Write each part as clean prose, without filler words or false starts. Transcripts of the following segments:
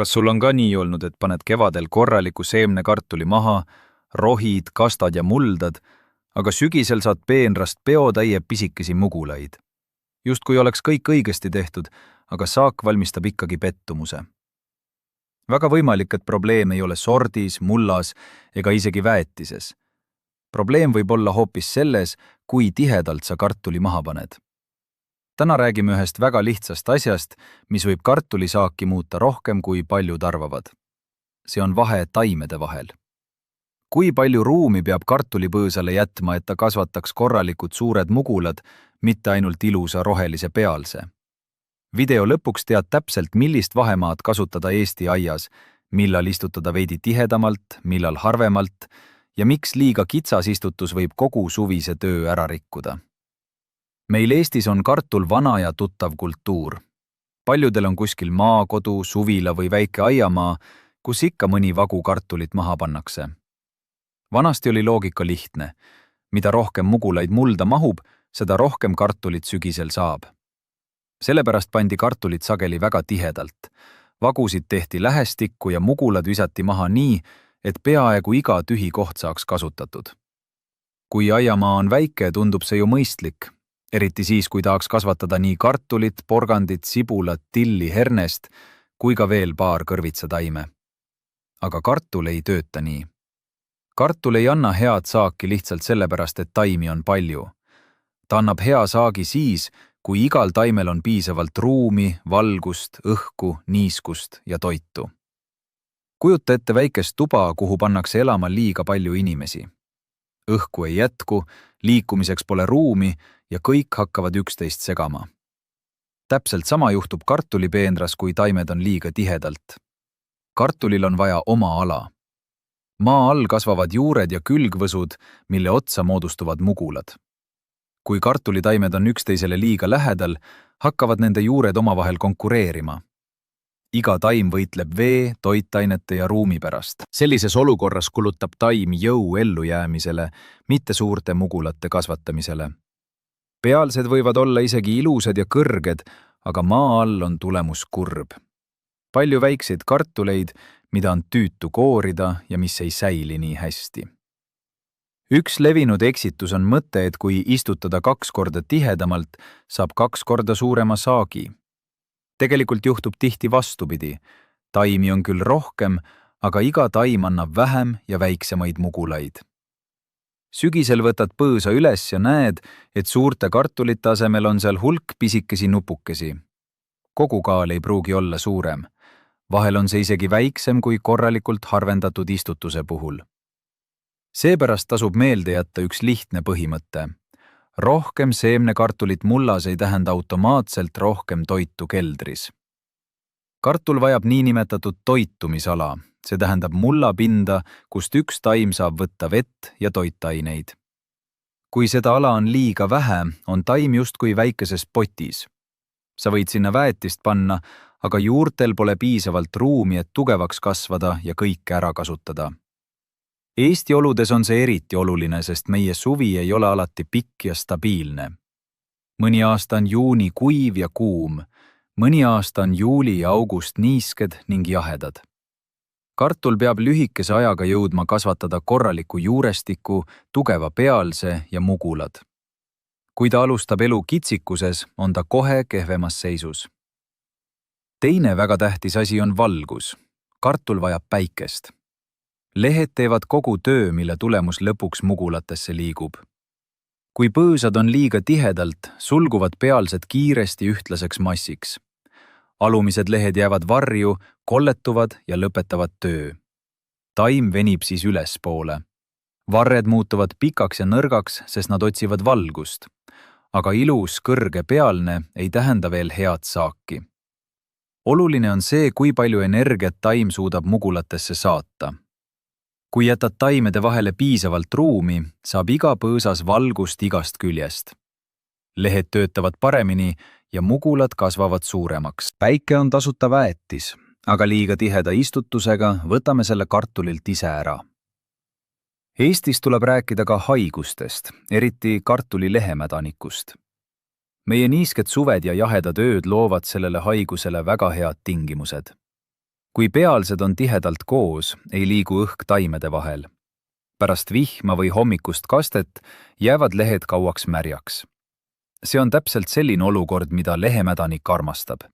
Kas sul on ka nii olnud, et paned kevadel korraliku seemnekartuli maha, rohid, kastad ja muldad, aga sügisel saad peenrast peotäie pisikesi mugulaid? Justkui oleks kõik õigesti tehtud, aga saak valmistab ikkagi pettumuse. Väga võimalik, et probleem ei ole sordis, mullas ega isegi väetises. Probleem võib olla hoopis selles, kui tihedalt sa kartuli maha paned. Täna räägime ühest väga lihtsast asjast, mis võib kartulisaaki muuta rohkem, kui paljud arvavad. See on vahe taimede vahel. Kui palju ruumi peab kartulipõõsale jätma, et ta kasvataks korralikud suured mugulad, mitte ainult ilusa rohelise pealse? Video lõpuks tead täpselt, millist vahemaad kasutada Eesti aias, millal istutada veidi tihedamalt, millal harvemalt ja miks liiga kitsas istutus võib kogu suvise töö ära rikkuda. Meil Eestis on kartul vana ja tuttav kultuur. Paljudel on kuskil maakodu, suvila või väike aiamaa, kus ikka mõni vagu kartulit maha pannakse. Vanasti oli loogika lihtne. Mida rohkem mugulaid mulda mahub, seda rohkem kartulit sügisel saab. Sellepärast pandi kartulit sageli väga tihedalt. Vagusid tehti lähestikku ja mugulad visati maha nii, et peaaegu iga tühi koht saaks kasutatud. Kui aiamaa on väike, tundub see ju mõistlik. Eriti siis, kui tahaks kasvatada nii kartulit, porgandit, sibulat, tilli, hernest, kui ka veel paar kõrvitsataime. Aga kartul ei tööta nii. Kartul ei anna head saaki lihtsalt sellepärast, et taimi on palju. Ta annab hea saagi siis, kui igal taimel on piisavalt ruumi, valgust, õhku, niiskust ja toitu. Kujuta ette väikest tuba, kuhu pannakse elama liiga palju inimesi. Õhku ei jätku, liikumiseks pole ruumi ja kõik hakkavad üksteist segama. Täpselt sama juhtub kartulipeenras, kui taimed on liiga tihedalt. Kartulil on vaja oma ala. Maa all kasvavad juured ja külgvõsud, mille otsa moodustuvad mugulad. Kui kartulitaimed on üksteisele liiga lähedal, hakkavad nende juured omavahel konkureerima. Iga taim võitleb vee, toitainete ja ruumi pärast. Sellises olukorras kulutab taim jõu ellujäämisele, mitte suurte mugulate kasvatamisele. Pealsed võivad olla isegi ilusad ja kõrged, aga maa all on tulemus kurb. Palju väikseid kartuleid, mida on tüütu koorida ja mis ei säili nii hästi. Üks levinud eksitus on mõte, et kui istutada 2 korda tihedamalt, saab 2 korda suurema saagi. Tegelikult juhtub tihti vastupidi. Taimi on küll rohkem, aga iga taim annab vähem ja väiksemaid mugulaid. Sügisel võtad põõsa üles ja näed, et suurte kartulite asemel on seal hulk pisikesi nupukesi. Kogu kaal ei pruugi olla suurem. Vahel on see isegi väiksem kui korralikult harvendatud istutuse puhul. Seepärast tasub meelde jätta üks lihtne põhimõte. Rohkem seemnekartulit mullas ei tähenda automaatselt rohkem toitu keldris. Kartul vajab niinimetatud toitumisala, see tähendab mullapinda, kust üks taim saab võtta vett ja toitaineid. Kui seda ala on liiga vähe, on taim justkui väikeses potis. Sa võid sinna väetist panna, aga juurtel pole piisavalt ruumi, et tugevaks kasvada ja kõike ära kasutada. Eesti oludes on see eriti oluline, sest meie suvi ei ole alati pikk ja stabiilne. Mõni aasta on juuni kuiv ja kuum, mõni aasta on juuli ja august niisked ning jahedad. Kartul peab lühikese ajaga jõudma kasvatada korraliku juurestiku, tugeva pealse ja mugulad. Kui ta alustab elu kitsikuses, on ta kohe kehvemas seisus. Teine väga tähtis asi on valgus. Kartul vajab päikest. Lehed teevad kogu töö, mille tulemus lõpuks mugulatesse liigub. Kui põõsad on liiga tihedalt, sulguvad pealsed kiiresti ühtlaseks massiks. Alumised lehed jäävad varju, kolletuvad ja lõpetavad töö. Taim venib siis ülespoole. Varred muutuvad pikaks ja nõrgaks, sest nad otsivad valgust. Aga ilus, kõrge pealne ei tähenda veel head saaki. Oluline on see, kui palju energiat taim suudab mugulatesse saata. Kui jätad taimede vahele piisavalt ruumi, saab iga põõsas valgust igast küljest. Lehed töötavad paremini ja mugulad kasvavad suuremaks. Päike on tasuta väetis, aga liiga tiheda istutusega võtame selle kartulilt ise ära. Eestis tuleb rääkida ka haigustest, eriti kartulilehemädanikust. Meie niisked suved ja jahedad ööd loovad sellele haigusele väga head tingimused. Kui pealsed on tihedalt koos, ei liigu õhk taimede vahel. Pärast vihma või hommikust kastet jäävad lehed kauaks märjaks. See on täpselt selline olukord, mida lehemädanik armastab.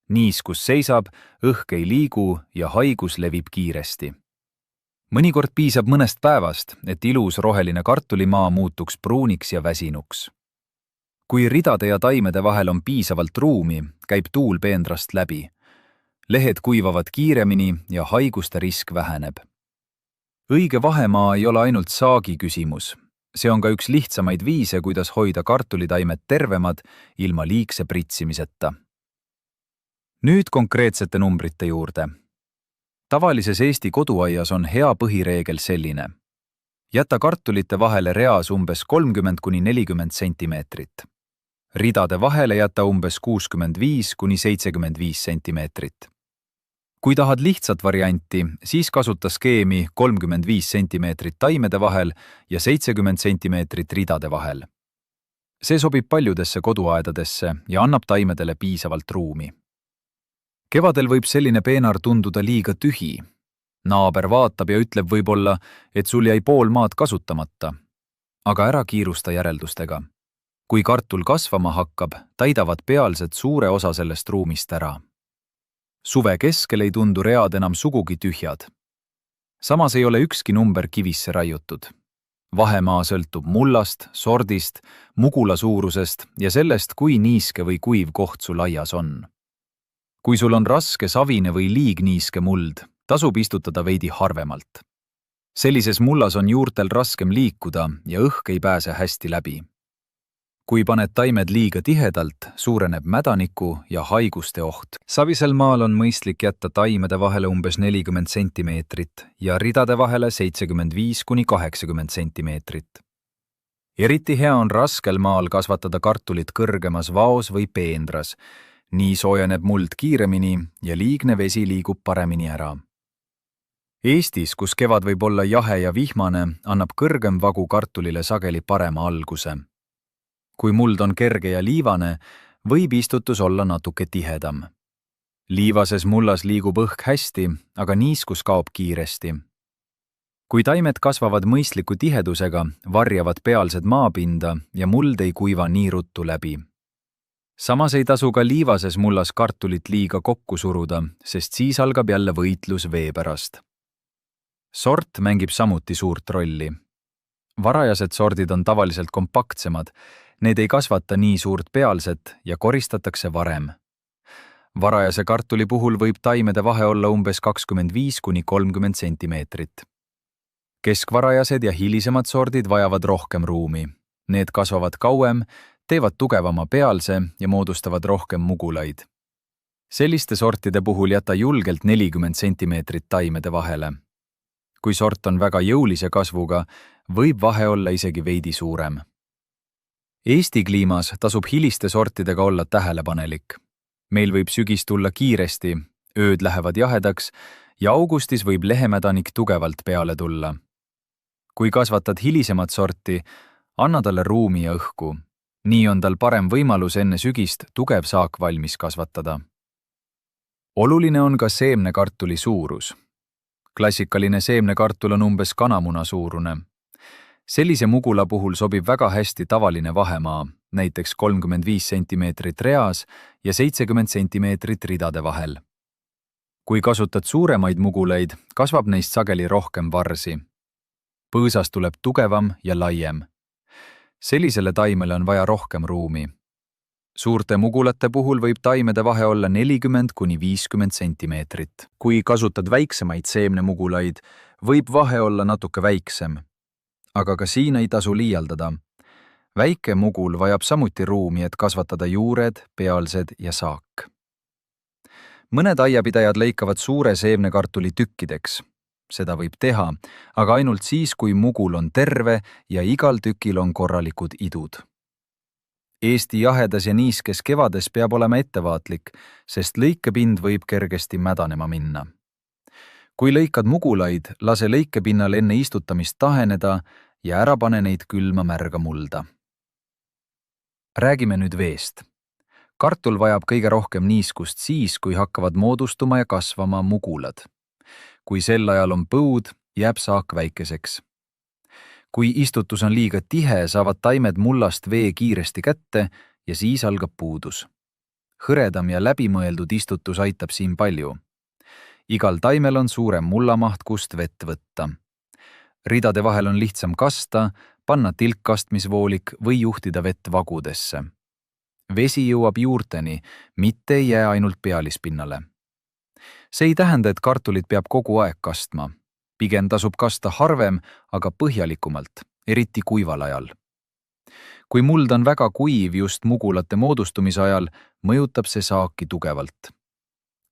Niiskus seisab, õhk ei liigu ja haigus levib kiiresti. Mõnikord piisab mõnest päevast, et ilus roheline kartulimaa muutuks pruuniks ja väsinuks. Kui ridade ja taimede vahel on piisavalt ruumi, käib tuul peenrast läbi. Lehed kuivavad kiiremini ja haiguste risk väheneb. Õige vahemaa ei ole ainult saagi küsimus. See on ka üks lihtsamaid viise, kuidas hoida kartulitaimed tervemad ilma liigse pritsimiseta. Nüüd konkreetsete numbrite juurde. Tavalises Eesti koduaias on hea põhireegel selline. Jäta kartulite vahele reas umbes 30–40 sentimeetrit. Ridade vahele jäta umbes 65–75 sentimeetrit. Kui tahad lihtsat varianti, siis kasuta skeemi 35 sentimeetrit taimede vahel ja 70 sentimeetrit ridade vahel. See sobib paljudesse koduaedadesse ja annab taimedele piisavalt ruumi. Kevadel võib selline peenar tunduda liiga tühi. Naaber vaatab ja ütleb võib-olla, et sul jäi pool maad kasutamata. Aga ära kiirusta järeldustega. Kui kartul kasvama hakkab, täidavad pealsed suure osa sellest ruumist ära. Suve keskel ei tundu read enam sugugi tühjad. Samas ei ole ükski number kivisse raiutud. Vahemaa sõltub mullast, sordist, mugula suurusest ja sellest, kui niiske või kuiv koht sul aias on. Kui sul on raske, savine või liigniiske muld, tasub istutada veidi harvemalt. Sellises mullas on juurtel raskem liikuda ja õhk ei pääse hästi läbi. Kui paned taimed liiga tihedalt, suureneb mädaniku ja haiguste oht. Savisel maal on mõistlik jätta taimede vahele umbes 40 sentimeetrit ja ridade vahele 75–80 sentimeetrit. Eriti hea on raskel maal kasvatada kartulit kõrgemas vaos või peendras. Nii soojeneb muld kiiremini ja liigne vesi liigub paremini ära. Eestis, kus kevad võib olla jahe ja vihmane, annab kõrgem vagu kartulile sageli parema alguse. Kui muld on kerge ja liivane, võib istutus olla natuke tihedam. Liivases mullas liigub õhk hästi, aga niiskus kaob kiiresti. Kui taimed kasvavad mõistliku tihedusega, varjavad pealsed maapinda ja muld ei kuiva nii ruttu läbi. Samas ei tasu ka liivases mullas kartulit liiga kokku suruda, sest siis algab jälle võitlus vee pärast. Sort mängib samuti suurt rolli. Varajased sordid on tavaliselt kompaktsemad, need ei kasvata nii suurt pealset ja koristatakse varem. Varajase kartuli puhul võib taimede vahe olla umbes 25–30 sentimeetrit. Keskvarajased ja hilisemad sordid vajavad rohkem ruumi. Need kasvavad kauem, teevad tugevama pealse ja moodustavad rohkem mugulaid. Selliste sortide puhul jäta julgelt 40 sentimeetrit taimede vahele. Kui sort on väga jõulise kasvuga, võib vahe olla isegi veidi suurem. Eesti kliimas tasub hiliste sortidega olla tähelepanelik. Meil võib sügis tulla kiiresti, ööd lähevad jahedaks ja augustis võib lehemädanik tugevalt peale tulla. Kui kasvatad hilisemat sorti, anna talle ruumi ja õhku. Nii on tal parem võimalus enne sügist tugev saak valmis kasvatada. Oluline on ka seemnekartuli suurus. Klassikaline seemnekartul on umbes kanamuna suurune. Sellise mugula puhul sobib väga hästi tavaline vahemaa, näiteks 35 sentimeetrit reas ja 70 sentimeetrit ridade vahel. Kui kasutad suuremaid mugulaid, kasvab neist sageli rohkem varsi. Põõsas tuleb tugevam ja laiem. Sellisele taimele on vaja rohkem ruumi. Suurte mugulate puhul võib taimede vahe olla 40–50 sentimeetrit. Kui kasutad väiksemaid seemnemugulaid, võib vahe olla natuke väiksem. Aga ka siin ei tasu liialdada. Väike mugul vajab samuti ruumi, et kasvatada juured, pealsed ja saak. Mõned aiapidajad lõikavad suure seemnekartuli tükkideks. Seda võib teha, aga ainult siis, kui mugul on terve ja igal tükil on korralikud idud. Eesti jahedas ja niiskes kevades peab olema ettevaatlik, sest lõikepind võib kergesti mädanema minna. Kui lõikad mugulaid, lase lõikepinnal enne istutamist taheneda ja ära pane neid külma märga mulda. Räägime nüüd veest. kartul vajab kõige rohkem niiskust siis, kui hakkavad moodustuma ja kasvama mugulad. Kui sel ajal on põud, jääb saak väikeseks. Kui istutus on liiga tihe, saavad taimed mullast vee kiiresti kätte ja siis algab puudus. Hõredam ja läbimõeldud istutus aitab siin palju. Igal taimel on suurem mullamaht, kust vett võtta. Ridade vahel on lihtsam kasta, panna tilkkastmisvoolik või juhtida vett vagudesse. Vesi jõuab juurteni, mitte ei jää ainult pealispinnale. See ei tähenda, et kartulit peab kogu aeg kastma. Pigem tasub kasta harvem, aga põhjalikumalt, eriti kuival ajal. Kui muld on väga kuiv just mugulate moodustumise ajal, mõjutab see saaki tugevalt.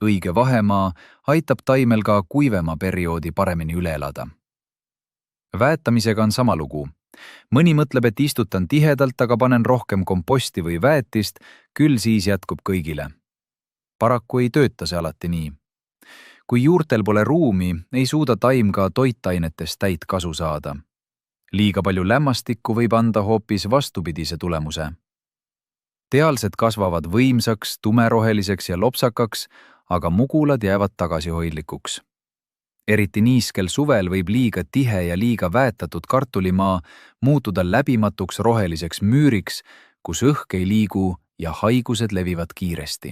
Õige vahemaa aitab taimel ka kuivema perioodi paremini üle elada. Väetamisega on sama lugu. Mõni mõtleb, et istutan tihedalt, aga panen rohkem komposti või väetist, küll siis jätkub kõigile. Paraku ei tööta see alati nii. Kui juurtel pole ruumi, ei suuda taim ka toitainetest täit kasu saada. Liiga palju lämmastikku võib anda hoopis vastupidise tulemuse. Tealsed kasvavad võimsaks, tumeroheliseks ja lopsakaks, aga mugulad jäävad tagasihoidlikuks. Eriti niiskel suvel võib liiga tihe ja liiga väetatud kartulimaa muutuda läbimatuks roheliseks müüriks, kus õhk ei liigu ja haigused levivad kiiresti.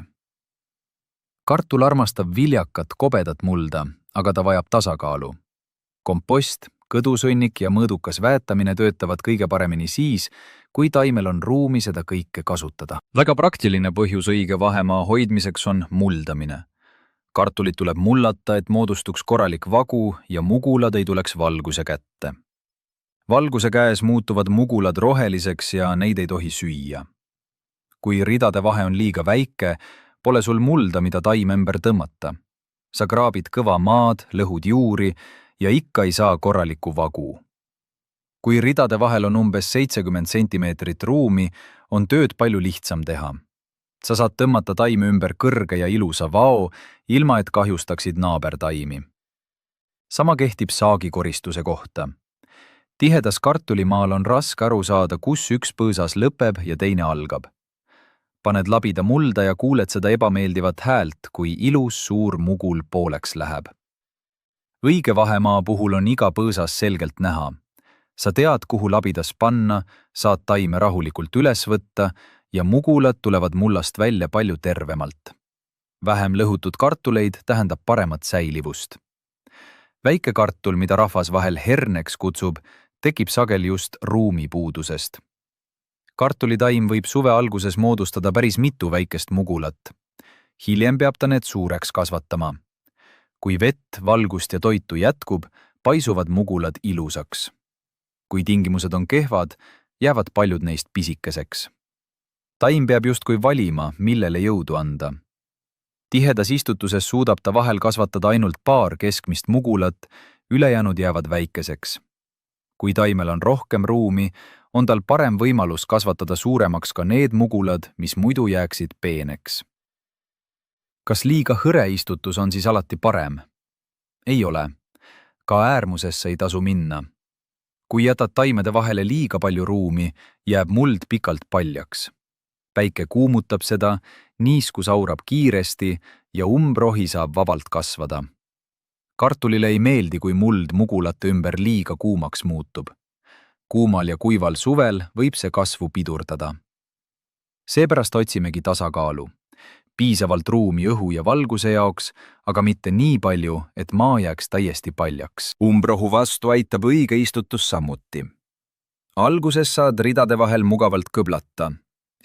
Kartul armastab viljakat, kobedat mulda, aga ta vajab tasakaalu. Kompost, kõdusõnnik ja mõõdukas väetamine töötavad kõige paremini siis, kui taimel on ruumi seda kõike kasutada. Väga praktiline põhjus õige vahemaa hoidmiseks on muldamine. Kartulit tuleb mullata, et moodustuks korralik vagu ja mugulad ei tuleks valguse kätte. Valguse käes muutuvad mugulad roheliseks ja neid ei tohi süüa. Kui ridade vahe on liiga väike, pole sul mulda, mida taim ümber tõmmata. Sa kraabid kõva maad, lõhud juuri ja ikka ei saa korralikku vagu. Kui ridade vahel on umbes 70 sentimeetrit ruumi, on tööd palju lihtsam teha. Sa saad tõmmata taimi ümber kõrge ja ilusa vao, ilma et kahjustaksid naabertaimi. Sama kehtib saagikoristuse kohta. Tihedas kartulimaal on raske aru saada, kus üks põõsas lõpeb ja teine algab. Paned labida mulda ja kuuled seda ebameeldivat häält, kui ilus suur mugul pooleks läheb. Õige vahemaa puhul on iga põõsas selgelt näha. Sa tead, kuhu labidas panna, saad taime rahulikult üles võtta ja mugulad tulevad mullast välja palju tervemalt. Vähem lõhutud kartuleid tähendab paremat säilivust. Väike kartul, mida rahvas vahel herneks kutsub, tekib sageli just ruumipuudusest. Kartulitaim võib suve alguses moodustada päris mitu väikest mugulat. Hiljem peab ta need suureks kasvatama. Kui vett, valgust ja toitu jätkub, paisuvad mugulad ilusaks. Kui tingimused on kehvad, jäävad paljud neist pisikeseks. Taim peab justkui valima, millele jõudu anda. Tihedas istutuses suudab ta vahel kasvatada ainult paar keskmist mugulat, ülejäänud jäävad väikeseks. Kui taimel on rohkem ruumi, on tal parem võimalus kasvatada suuremaks ka need mugulad, mis muidu jääksid peeneks. Kas liiga hõre istutus on siis alati parem? Ei ole. Ka äärmusesse ei tasu minna. Kui jätad taimede vahele liiga palju ruumi, jääb muld pikalt paljaks. Päike kuumutab seda, niiskus aurab kiiresti ja umbrohi saab vabalt kasvada. Kartulile ei meeldi, kui muld mugulate ümber liiga kuumaks muutub. Kuumal ja kuival suvel võib see kasvu pidurdada. Seepärast otsimegi tasakaalu. Piisavalt ruumi õhu ja valguse jaoks, aga mitte nii palju, et maa jääks täiesti paljaks. Umbrohu vastu aitab õige istutus samuti. Alguses saad ridade vahel mugavalt kõblata,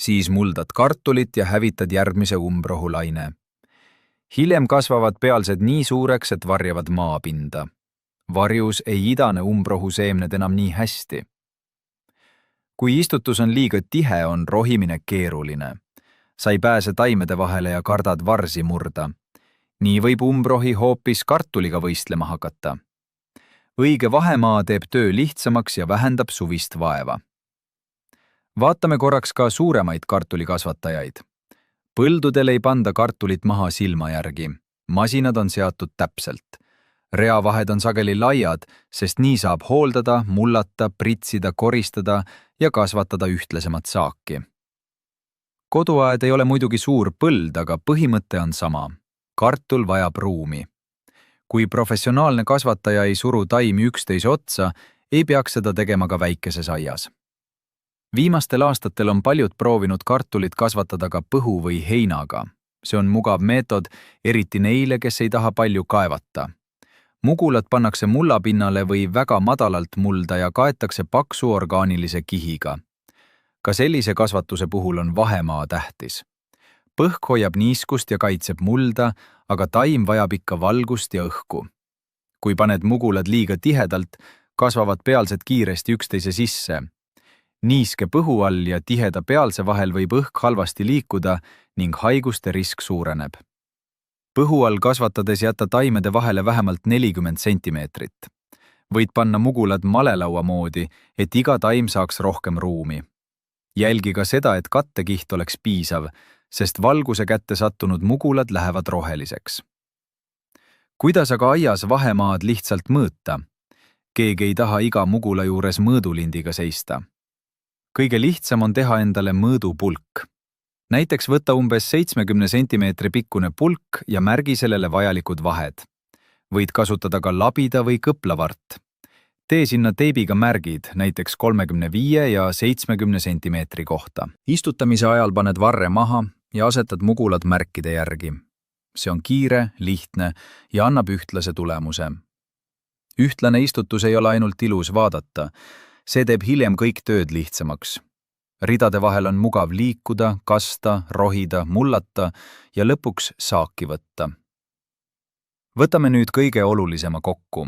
siis muldad kartulit ja hävitad järgmise umbrohulaine. Hiljem kasvavad pealsed nii suureks, et varjavad maapinda. Varjus ei idane umbrohu seemned enam nii hästi. Kui istutus on liiga tihe, on rohimine keeruline. Sa ei pääse taimede vahele ja kardad varsi murda. Nii võib umbrohi hoopis kartuliga võistlema hakata. Õige vahemaa teeb töö lihtsamaks ja vähendab suvist vaeva. Vaatame korraks ka suuremaid kartulikasvatajaid. Põldudel ei panda kartulit maha silma järgi. Masinad on seatud täpselt. Reavahed on sageli laiad, sest nii saab hooldada, mullata, pritsida, koristada ja kasvatada ühtlasemat saaki. koduaed ei ole muidugi suur põld, aga põhimõte on sama. Kartul vajab ruumi. Kui professionaalne kasvataja ei suru taimi üksteise otsa, ei peaks seda tegema ka väikeses aias. Viimastel aastatel on paljud proovinud kartulit kasvatada ka põhu või heinaga. See on mugav meetod, eriti neile, kes ei taha palju kaevata. Mugulad pannakse mullapinnale või väga madalalt mulda ja kaetakse paksu orgaanilise kihiga. Ka sellise kasvatuse puhul on vahemaa tähtis. Põhk hoiab niiskust ja kaitseb mulda, aga taim vajab ikka valgust ja õhku. Kui paned mugulad liiga tihedalt, kasvavad pealsed kiiresti üksteise sisse. Niiske põhu all ja tiheda pealse vahel võib õhk halvasti liikuda ning haiguste risk suureneb. Põhu all kasvatades jätta taimede vahele vähemalt 40 sentimeetrit. Võid panna mugulad malelaua moodi, et iga taim saaks rohkem ruumi. Jälgi ka seda, et kattekiht oleks piisav, sest valguse kätte sattunud mugulad lähevad roheliseks. Kuidas aga aias vahemaad lihtsalt mõõta? Keegi ei taha iga mugula juures mõõdulindiga seista. Kõige lihtsam on teha endale mõõdupulk. Näiteks võta umbes 70 sentimeetri pikkune pulk ja märgi sellele vajalikud vahed. Võid kasutada ka labida või kõplavart. Tee sinna teibiga märgid, näiteks 35 ja 70 sentimeetri kohta. Istutamise ajal paned varre maha ja asetad mugulad märkide järgi. See on kiire, lihtne ja annab ühtlase tulemuse. Ühtlane istutus ei ole ainult ilus vaadata, see teeb hiljem kõik tööd lihtsamaks. Ridade vahel on mugav liikuda, kasta, rohida, mullata ja lõpuks saaki võtta. Võtame nüüd kõige olulisema kokku.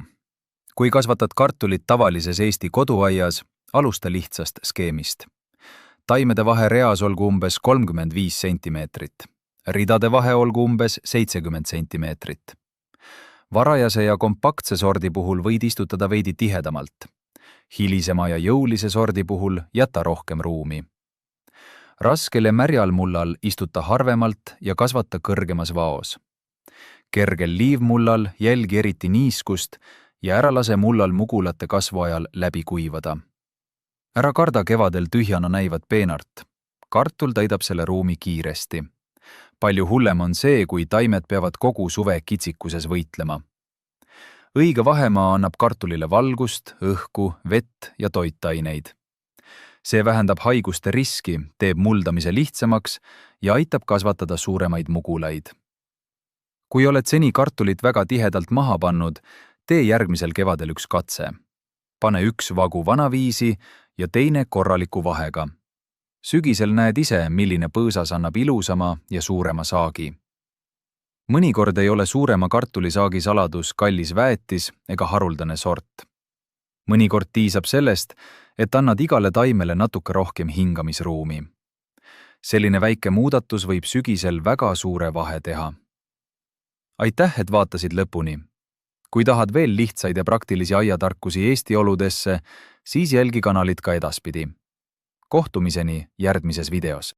Kui kasvatad kartulit tavalises Eesti koduaias, alusta lihtsast skeemist. Taimede vahe reas olgu umbes 35 sentimeetrit. Ridade vahe olgu umbes 70 sentimeetrit. Varajase ja kompaktse sordi puhul võid istutada veidi tihedamalt. Hilisema ja jõulise sordi puhul jäta rohkem ruumi. Raskel ja märjal mullal istuta harvemalt ja kasvata kõrgemas vaos. Kergel liivmullal jälgi eriti niiskust ja ära lase mullal mugulate kasvuajal läbi kuivada. Ära karda kevadel tühjana näivat peenart. Kartul täidab selle ruumi kiiresti. Palju hullem on see, kui taimed peavad kogu suve kitsikuses võitlema. Õige vahemaa annab kartulile valgust, õhku, vett ja toitaineid. See vähendab haiguste riski, teeb muldamise lihtsamaks ja aitab kasvatada suuremaid mugulaid. Kui oled seni kartulit väga tihedalt maha pannud, tee järgmisel kevadel üks katse. Pane üks vagu vanaviisi ja teine korraliku vahega. Sügisel näed ise, milline põõsas annab ilusama ja suurema saagi. Mõnikord ei ole suurema kartulisaagi saladus kallis väetis ega haruldane sort. Mõnikord piisab sellest, et annad igale taimele natuke rohkem hingamisruumi. Selline väike muudatus võib sügisel väga suure vahe teha. Aitäh, et vaatasid lõpuni. Kui tahad veel lihtsaid ja praktilisi aiatarkusi Eesti oludesse, siis jälgi kanalit ka edaspidi. Kohtumiseni järgmises videos.